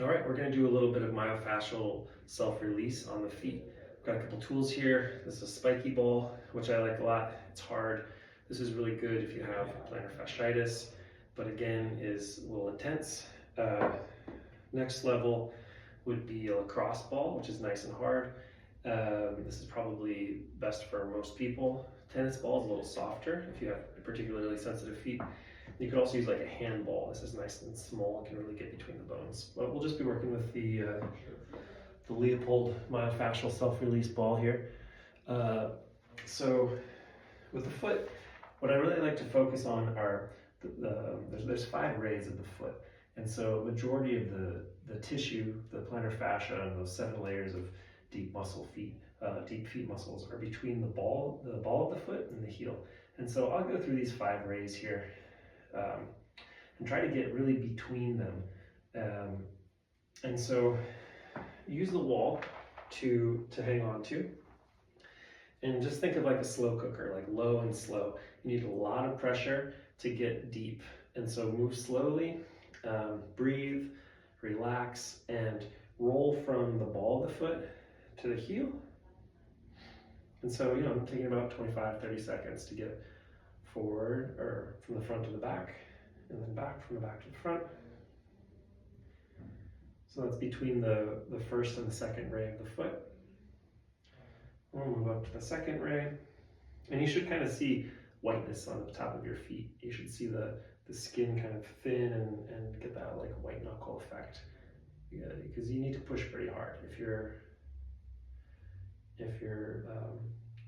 All right, we're going to do a little bit of myofascial self-release on the feet. I've got a couple tools here. This is a spiky ball, which I like a lot. It's hard. This is really good if you have plantar fasciitis, but again is a little intense. Next level would be a lacrosse ball, which is nice and hard. This is probably best for most people. Tennis ball is a little softer if you have particularly sensitive feet. You could also use like a handball. This is nice and small, can really get between the bones. But we'll just be working with the Leopold Myofascial Self Release ball here. So with the foot, what I really like to focus on are there's 5 rays of the foot. And so majority of the tissue, the plantar fascia, and those 7 layers of deep feet muscles are between the ball of the foot and the heel. And so I'll go through these 5 rays here and try to get really between them. And so use the wall to hang on to. And just think of like a slow cooker, like low and slow. You need a lot of pressure to get deep. And so move slowly, breathe, relax, and roll from the ball of the foot to the heel. And so, I'm taking about 25-30 seconds to get forward, or from the front to the back, and then back from the back to the front. So that's between the first and the second ray of the foot. We'll move up to the second ray. And you should kind of see whiteness on the top of your feet. You should see the skin kind of thin and get that like white knuckle effect. Yeah, because you need to push pretty hard. If you're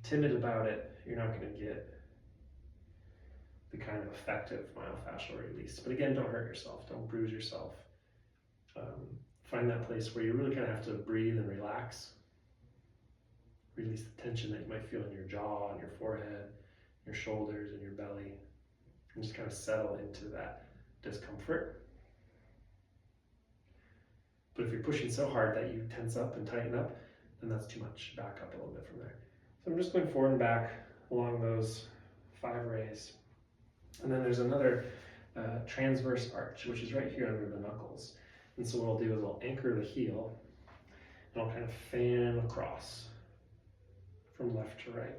timid about it, you're not going to get the kind of effective myofascial release. But again, don't hurt yourself, don't bruise yourself. Find that place where you really kind of have to breathe and relax. Release the tension that you might feel in your jaw, on your forehead, your shoulders, and your belly. And just kind of settle into that discomfort. But if you're pushing so hard that you tense up and tighten up, then that's too much. Back up a little bit from there. So I'm just going forward and back along those 5 rays. And then there's another transverse arch, which is right here under the knuckles. And so what I'll do is I'll anchor the heel, and I'll kind of fan across from left to right.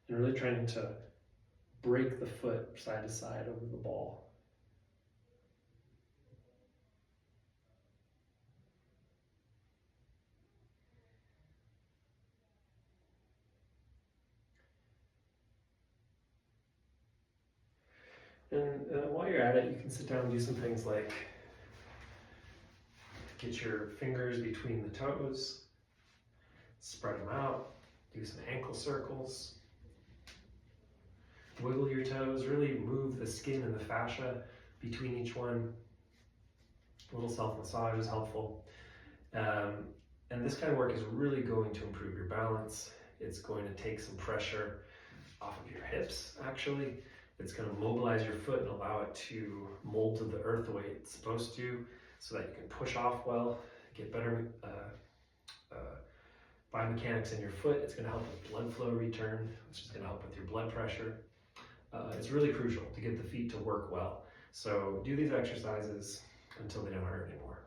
And really trying to break the foot side to side over the ball. And while you're at it, you can sit down and do some things like get your fingers between the toes, spread them out, do some ankle circles, wiggle your toes, really move the skin and the fascia between each one. A little self-massage is helpful. And this kind of work is really going to improve your balance. It's going to take some pressure off of your hips, actually. It's going to mobilize your foot and allow it to mold to the earth the way it's supposed to, so that you can push off well, get better biomechanics in your foot. It's going to help with blood flow return, which is going to help with your blood pressure. It's really crucial to get the feet to work well. So do these exercises until they don't hurt anymore.